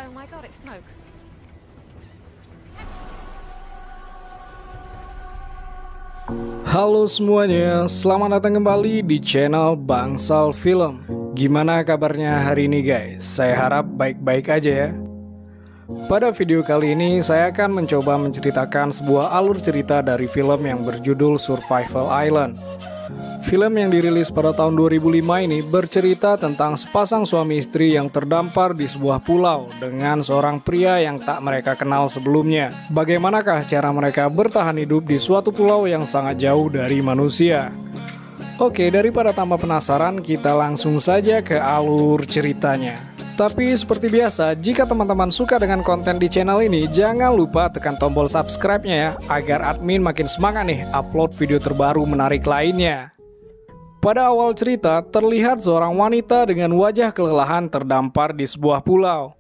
Oh my god, it's smoke. Halo semuanya, selamat datang kembali di channel Bangsal Film. Gimana kabarnya hari ini guys? Saya harap baik-baik aja ya. Pada video kali ini saya akan mencoba menceritakan sebuah alur cerita dari film yang berjudul Survival Island. Film yang dirilis pada tahun 2005 ini bercerita tentang sepasang suami istri yang terdampar di sebuah pulau dengan seorang pria yang tak mereka kenal sebelumnya. Bagaimanakah cara mereka bertahan hidup di suatu pulau yang sangat jauh dari manusia? Oke, daripada tambah penasaran, kita langsung saja ke alur ceritanya. Tapi seperti biasa, jika teman-teman suka dengan konten di channel ini, jangan lupa tekan tombol subscribe-nya ya, agar admin makin semangat nih upload video terbaru menarik lainnya. Pada awal cerita, terlihat seorang wanita dengan wajah kelelahan terdampar di sebuah pulau.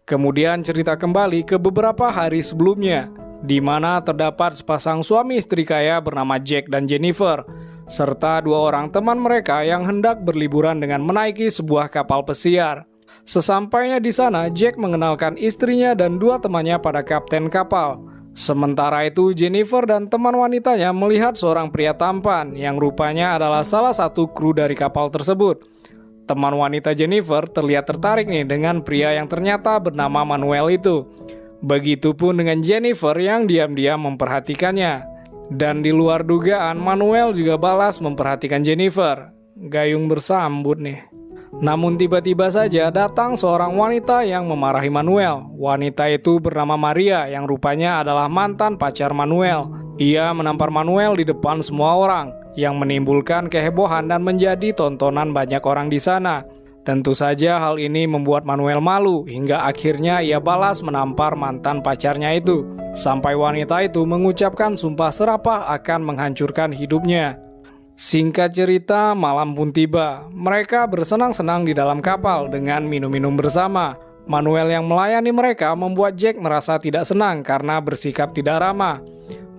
Kemudian cerita kembali ke beberapa hari sebelumnya, di mana terdapat sepasang suami istri kaya bernama Jack dan Jennifer, serta dua orang teman mereka yang hendak berliburan dengan menaiki sebuah kapal pesiar. Sesampainya di sana, Jack mengenalkan istrinya dan dua temannya pada kapten kapal. Sementara itu, Jennifer dan teman wanitanya melihat seorang pria tampan yang rupanya adalah salah satu kru dari kapal tersebut. Teman wanita Jennifer terlihat tertarik nih dengan pria yang ternyata bernama Manuel itu. Begitupun dengan Jennifer yang diam-diam memperhatikannya. Dan di luar dugaan, Manuel juga balas memperhatikan Jennifer. Gayung bersambut nih. Namun tiba-tiba saja datang seorang wanita yang memarahi Manuel. Wanita itu bernama Maria yang rupanya adalah mantan pacar Manuel. Ia menampar Manuel di depan semua orang, yang menimbulkan kehebohan dan menjadi tontonan banyak orang di sana. Tentu saja hal ini membuat Manuel malu, hingga akhirnya ia balas menampar mantan pacarnya itu. Sampai wanita itu mengucapkan sumpah serapah akan menghancurkan hidupnya. Singkat cerita, malam pun tiba. Mereka bersenang-senang di dalam kapal dengan minum-minum bersama. Manuel yang melayani mereka membuat Jack merasa tidak senang karena bersikap tidak ramah.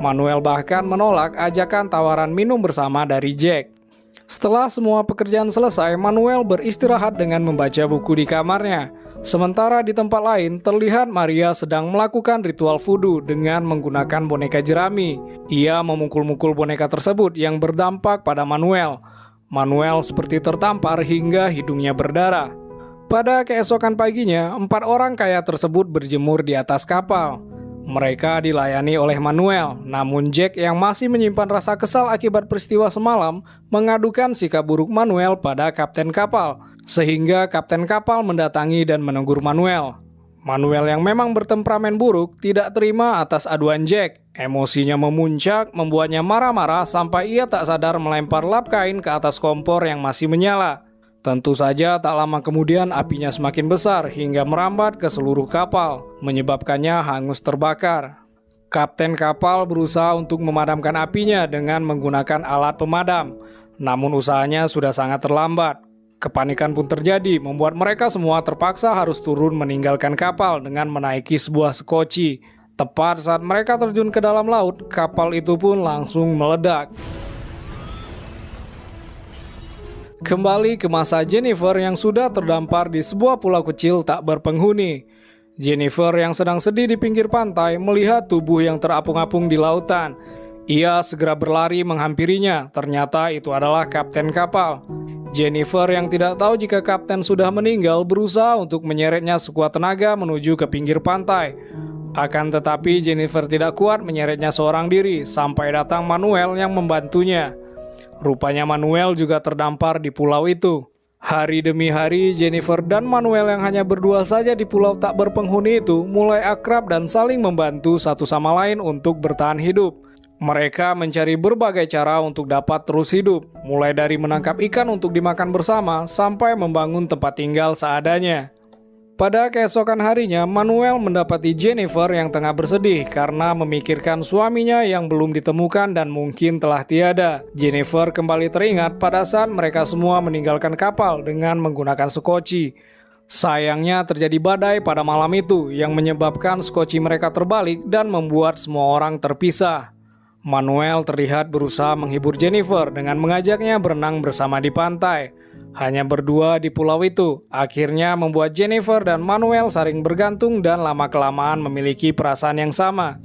Manuel bahkan menolak ajakan tawaran minum bersama dari Jack. Setelah semua pekerjaan selesai, Manuel beristirahat dengan membaca buku di kamarnya. Sementara di tempat lain, terlihat Maria sedang melakukan ritual vudu dengan menggunakan boneka jerami. Ia memukul-mukul boneka tersebut yang berdampak pada Manuel. Manuel seperti tertampar hingga hidungnya berdarah. Pada keesokan paginya, 4 orang kaya tersebut berjemur di atas kapal. Mereka dilayani oleh Manuel, namun Jack yang masih menyimpan rasa kesal akibat peristiwa semalam mengadukan sikap buruk Manuel pada kapten kapal, sehingga kapten kapal mendatangi dan menegur Manuel. Manuel yang memang bertemperamen buruk tidak terima atas aduan Jack. Emosinya memuncak, membuatnya marah-marah sampai ia tak sadar melempar lap kain ke atas kompor yang masih menyala. Tentu saja tak lama kemudian apinya semakin besar hingga merambat ke seluruh kapal, menyebabkannya hangus terbakar. Kapten kapal berusaha untuk memadamkan apinya dengan menggunakan alat pemadam, namun usahanya sudah sangat terlambat. Kepanikan pun terjadi, membuat mereka semua terpaksa harus turun meninggalkan kapal dengan menaiki sebuah sekoci. Tepat saat mereka terjun ke dalam laut, kapal itu pun langsung meledak. Kembali ke masa Jennifer yang sudah terdampar di sebuah pulau kecil tak berpenghuni. Jennifer yang sedang sedih di pinggir pantai melihat tubuh yang terapung-apung di lautan. Ia segera berlari menghampirinya, ternyata itu adalah kapten kapal. Jennifer yang tidak tahu jika kapten sudah meninggal berusaha untuk menyeretnya sekuat tenaga menuju ke pinggir pantai. Akan tetapi Jennifer tidak kuat menyeretnya seorang diri sampai datang Manuel yang membantunya. Rupanya Manuel juga terdampar di pulau itu. Hari demi hari, Jennifer dan Manuel yang hanya berdua saja di pulau tak berpenghuni itu mulai akrab dan saling membantu satu sama lain untuk bertahan hidup. Mereka mencari berbagai cara untuk dapat terus hidup, mulai dari menangkap ikan untuk dimakan bersama sampai membangun tempat tinggal seadanya. Pada keesokan harinya, Manuel mendapati Jennifer yang tengah bersedih karena memikirkan suaminya yang belum ditemukan dan mungkin telah tiada. Jennifer kembali teringat pada saat mereka semua meninggalkan kapal dengan menggunakan sekoci. Sayangnya terjadi badai pada malam itu yang menyebabkan sekoci mereka terbalik dan membuat semua orang terpisah. Manuel terlihat berusaha menghibur Jennifer dengan mengajaknya berenang bersama di pantai. Hanya berdua di pulau itu, akhirnya membuat Jennifer dan Manuel saling bergantung dan lama-kelamaan memiliki perasaan yang sama.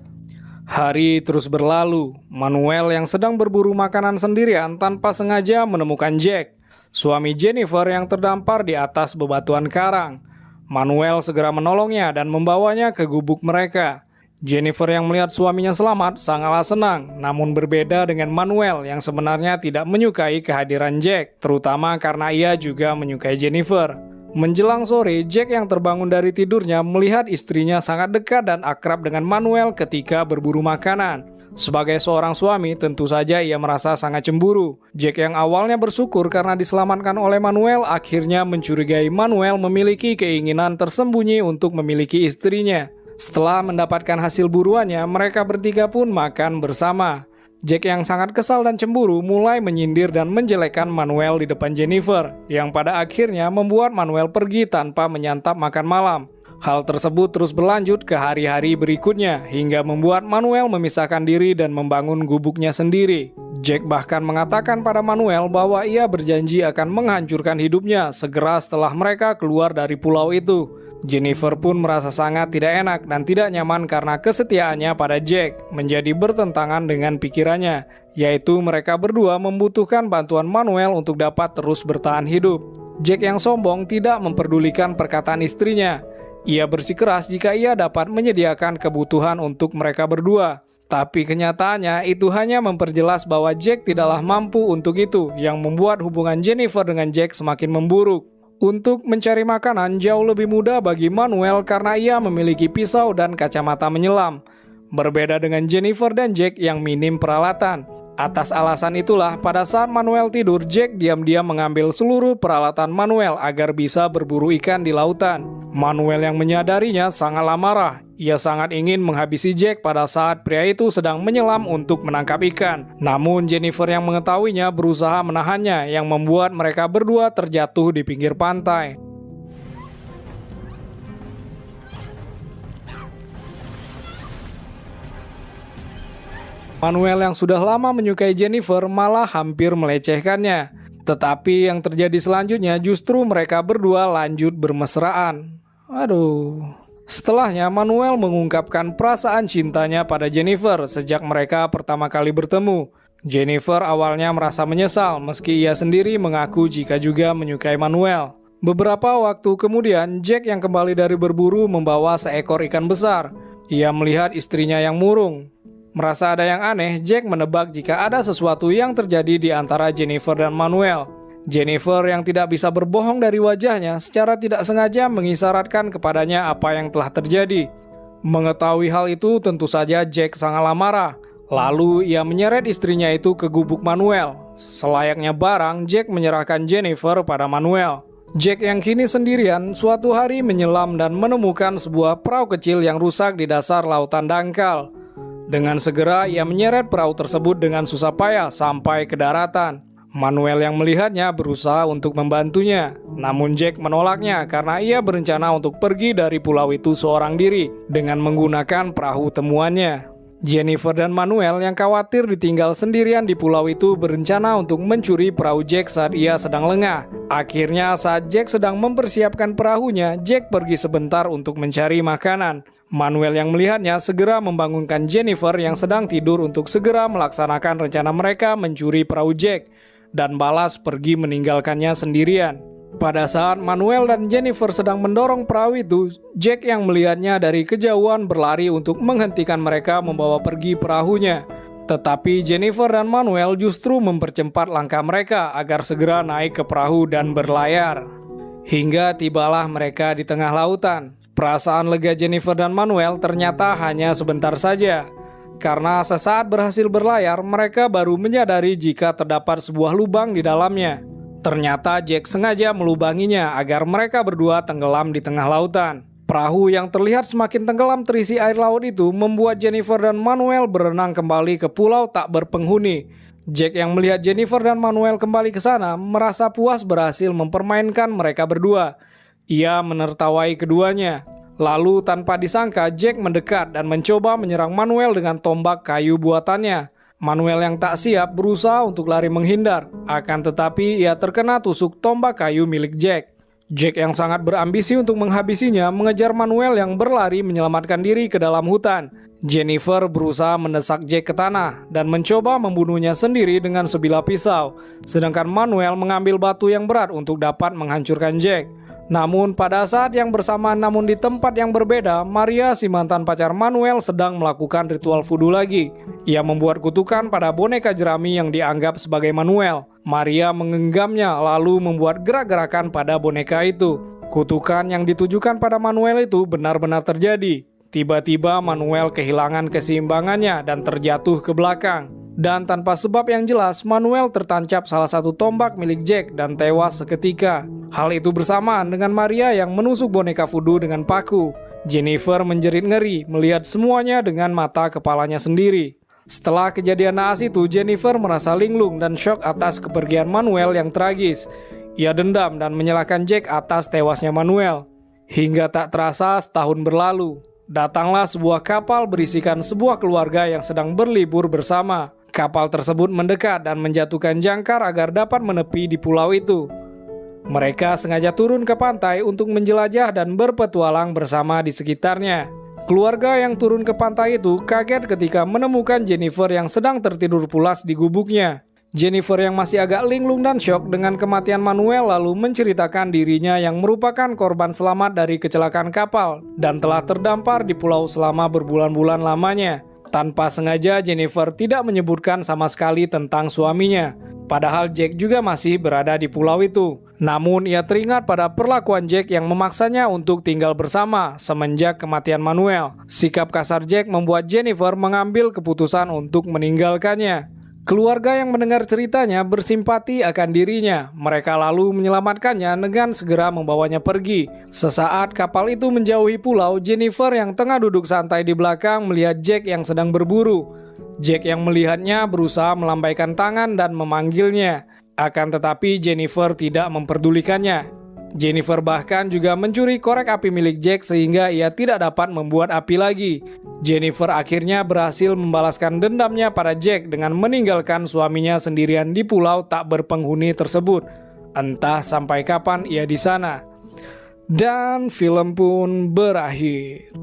Hari terus berlalu, Manuel yang sedang berburu makanan sendirian tanpa sengaja menemukan Jack, suami Jennifer yang terdampar di atas bebatuan karang. Manuel segera menolongnya dan membawanya ke gubuk mereka. Jennifer yang melihat suaminya selamat sangatlah senang, namun berbeda dengan Manuel yang sebenarnya tidak menyukai kehadiran Jack, terutama karena ia juga menyukai Jennifer. Menjelang sore, Jack yang terbangun dari tidurnya melihat istrinya sangat dekat dan akrab dengan Manuel ketika berburu makanan. Sebagai seorang suami, tentu saja ia merasa sangat cemburu. Jack yang awalnya bersyukur karena diselamatkan oleh Manuel, akhirnya mencurigai Manuel memiliki keinginan tersembunyi untuk memiliki istrinya. Setelah mendapatkan hasil buruannya, mereka bertiga pun makan bersama. Jack yang sangat kesal dan cemburu mulai menyindir dan menjelekkan Manuel di depan Jennifer, yang pada akhirnya membuat Manuel pergi tanpa menyantap makan malam. Hal tersebut terus berlanjut ke hari-hari berikutnya, hingga membuat Manuel memisahkan diri dan membangun gubuknya sendiri. Jack bahkan mengatakan pada Manuel bahwa ia berjanji akan menghancurkan hidupnya segera setelah mereka keluar dari pulau itu. Jennifer pun merasa sangat tidak enak dan tidak nyaman karena kesetiaannya pada Jack menjadi bertentangan dengan pikirannya, yaitu mereka berdua membutuhkan bantuan Manuel untuk dapat terus bertahan hidup. Jack yang sombong tidak memperdulikan perkataan istrinya. Ia bersikeras jika ia dapat menyediakan kebutuhan untuk mereka berdua. Tapi kenyataannya itu hanya memperjelas bahwa Jack tidaklah mampu untuk itu, yang membuat hubungan Jennifer dengan Jack semakin memburuk. Untuk mencari makanan jauh lebih mudah bagi Manuel karena ia memiliki pisau dan kacamata menyelam. Berbeda dengan Jennifer dan Jack yang minim peralatan. Atas alasan itulah pada saat Manuel tidur, Jack diam-diam mengambil seluruh peralatan Manuel agar bisa berburu ikan di lautan. Manuel yang menyadarinya sangatlah marah. Ia sangat ingin menghabisi Jack pada saat pria itu sedang menyelam untuk menangkap ikan. Namun Jennifer yang mengetahuinya berusaha menahannya, yang membuat mereka berdua terjatuh di pinggir pantai. Manuel yang sudah lama menyukai Jennifer malah hampir melecehkannya. Tetapi yang terjadi selanjutnya justru mereka berdua lanjut bermesraan. Setelahnya Manuel mengungkapkan perasaan cintanya pada Jennifer sejak mereka pertama kali bertemu. Jennifer awalnya merasa menyesal meski ia sendiri mengaku jika juga menyukai Manuel. Beberapa waktu kemudian, Jack yang kembali dari berburu membawa seekor ikan besar. Ia melihat istrinya yang murung. Merasa ada yang aneh, Jack menebak jika ada sesuatu yang terjadi di antara Jennifer dan Manuel. Jennifer yang tidak bisa berbohong dari wajahnya secara tidak sengaja mengisyaratkan kepadanya apa yang telah terjadi. Mengetahui hal itu tentu saja Jack sangatlah marah. Lalu ia menyeret istrinya itu ke gubuk Manuel. Selayaknya barang, Jack menyerahkan Jennifer pada Manuel. Jack yang kini sendirian suatu hari menyelam dan menemukan sebuah perahu kecil yang rusak di dasar lautan dangkal. Dengan segera ia menyeret perahu tersebut dengan susah payah sampai ke daratan. Manuel yang melihatnya berusaha untuk membantunya. Namun Jack menolaknya karena ia berencana untuk pergi dari pulau itu seorang diri dengan menggunakan perahu temuannya. Jennifer dan Manuel yang khawatir ditinggal sendirian di pulau itu berencana untuk mencuri perahu Jack saat ia sedang lengah. Akhirnya saat Jack sedang mempersiapkan perahunya, Jack pergi sebentar untuk mencari makanan. Manuel yang melihatnya segera membangunkan Jennifer yang sedang tidur untuk segera melaksanakan rencana mereka mencuri perahu Jack dan balas pergi meninggalkannya sendirian. Pada saat Manuel dan Jennifer sedang mendorong perahu itu, Jack yang melihatnya dari kejauhan berlari untuk menghentikan mereka membawa pergi perahunya. Tetapi Jennifer dan Manuel justru mempercepat langkah mereka agar segera naik ke perahu dan berlayar. Hingga tibalah mereka di tengah lautan. Perasaan lega Jennifer dan Manuel ternyata hanya sebentar saja. Karena sesaat berhasil berlayar, mereka baru menyadari jika terdapat sebuah lubang di dalamnya. Ternyata Jack sengaja melubanginya agar mereka berdua tenggelam di tengah lautan. Perahu yang terlihat semakin tenggelam terisi air laut itu membuat Jennifer dan Manuel berenang kembali ke pulau tak berpenghuni. Jack yang melihat Jennifer dan Manuel kembali ke sana merasa puas berhasil mempermainkan mereka berdua. Ia menertawai keduanya. Lalu tanpa disangka Jack mendekat dan mencoba menyerang Manuel dengan tombak kayu buatannya. Manuel yang tak siap berusaha untuk lari menghindar, akan tetapi ia terkena tusuk tombak kayu milik Jack. Jack yang sangat berambisi untuk menghabisinya mengejar Manuel yang berlari menyelamatkan diri ke dalam hutan. Jennifer berusaha mendesak Jack ke tanah dan mencoba membunuhnya sendiri dengan sebilah pisau, sedangkan Manuel mengambil batu yang berat untuk dapat menghancurkan Jack. Namun pada saat yang bersamaan namun di tempat yang berbeda, Maria si mantan pacar Manuel sedang melakukan ritual voodoo lagi. Ia membuat kutukan pada boneka jerami yang dianggap sebagai Manuel. Maria menggenggamnya lalu membuat gerak-gerakan pada boneka itu. Kutukan yang ditujukan pada Manuel itu benar-benar terjadi. Tiba-tiba Manuel kehilangan keseimbangannya dan terjatuh ke belakang. Dan tanpa sebab yang jelas, Manuel tertancap salah satu tombak milik Jack dan tewas seketika. Hal itu bersamaan dengan Maria yang menusuk boneka voodoo dengan paku. Jennifer menjerit ngeri melihat semuanya dengan mata kepalanya sendiri. Setelah kejadian naas itu, Jennifer merasa linglung dan syok atas kepergian Manuel yang tragis. Ia dendam dan menyalahkan Jack atas tewasnya Manuel. Hingga tak terasa setahun berlalu. Datanglah sebuah kapal berisikan sebuah keluarga yang sedang berlibur bersama. Kapal tersebut mendekat dan menjatuhkan jangkar agar dapat menepi di pulau itu. Mereka sengaja turun ke pantai untuk menjelajah dan berpetualang bersama di sekitarnya. Keluarga yang turun ke pantai itu kaget ketika menemukan Jennifer yang sedang tertidur pulas di gubuknya. Jennifer yang masih agak linglung dan syok dengan kematian Manuel lalu menceritakan dirinya yang merupakan korban selamat dari kecelakaan kapal dan telah terdampar di pulau selama berbulan-bulan lamanya. Tanpa sengaja Jennifer tidak menyebutkan sama sekali tentang suaminya. Padahal Jack juga masih berada di pulau itu. Namun ia teringat pada perlakuan Jack yang memaksanya untuk tinggal bersama semenjak kematian Manuel. Sikap kasar Jack membuat Jennifer mengambil keputusan untuk meninggalkannya. Keluarga yang mendengar ceritanya bersimpati akan dirinya. Mereka lalu menyelamatkannya dengan segera membawanya pergi. Sesaat kapal itu menjauhi pulau, Jennifer yang tengah duduk santai di belakang melihat Jack yang sedang berburu. Jack yang melihatnya berusaha melambaikan tangan dan memanggilnya. Akan tetapi Jennifer tidak memperdulikannya. Jennifer bahkan juga mencuri korek api milik Jack sehingga ia tidak dapat membuat api lagi. Jennifer akhirnya berhasil membalaskan dendamnya pada Jack dengan meninggalkan suaminya sendirian di pulau tak berpenghuni tersebut. Entah sampai kapan ia di sana. Dan film pun berakhir.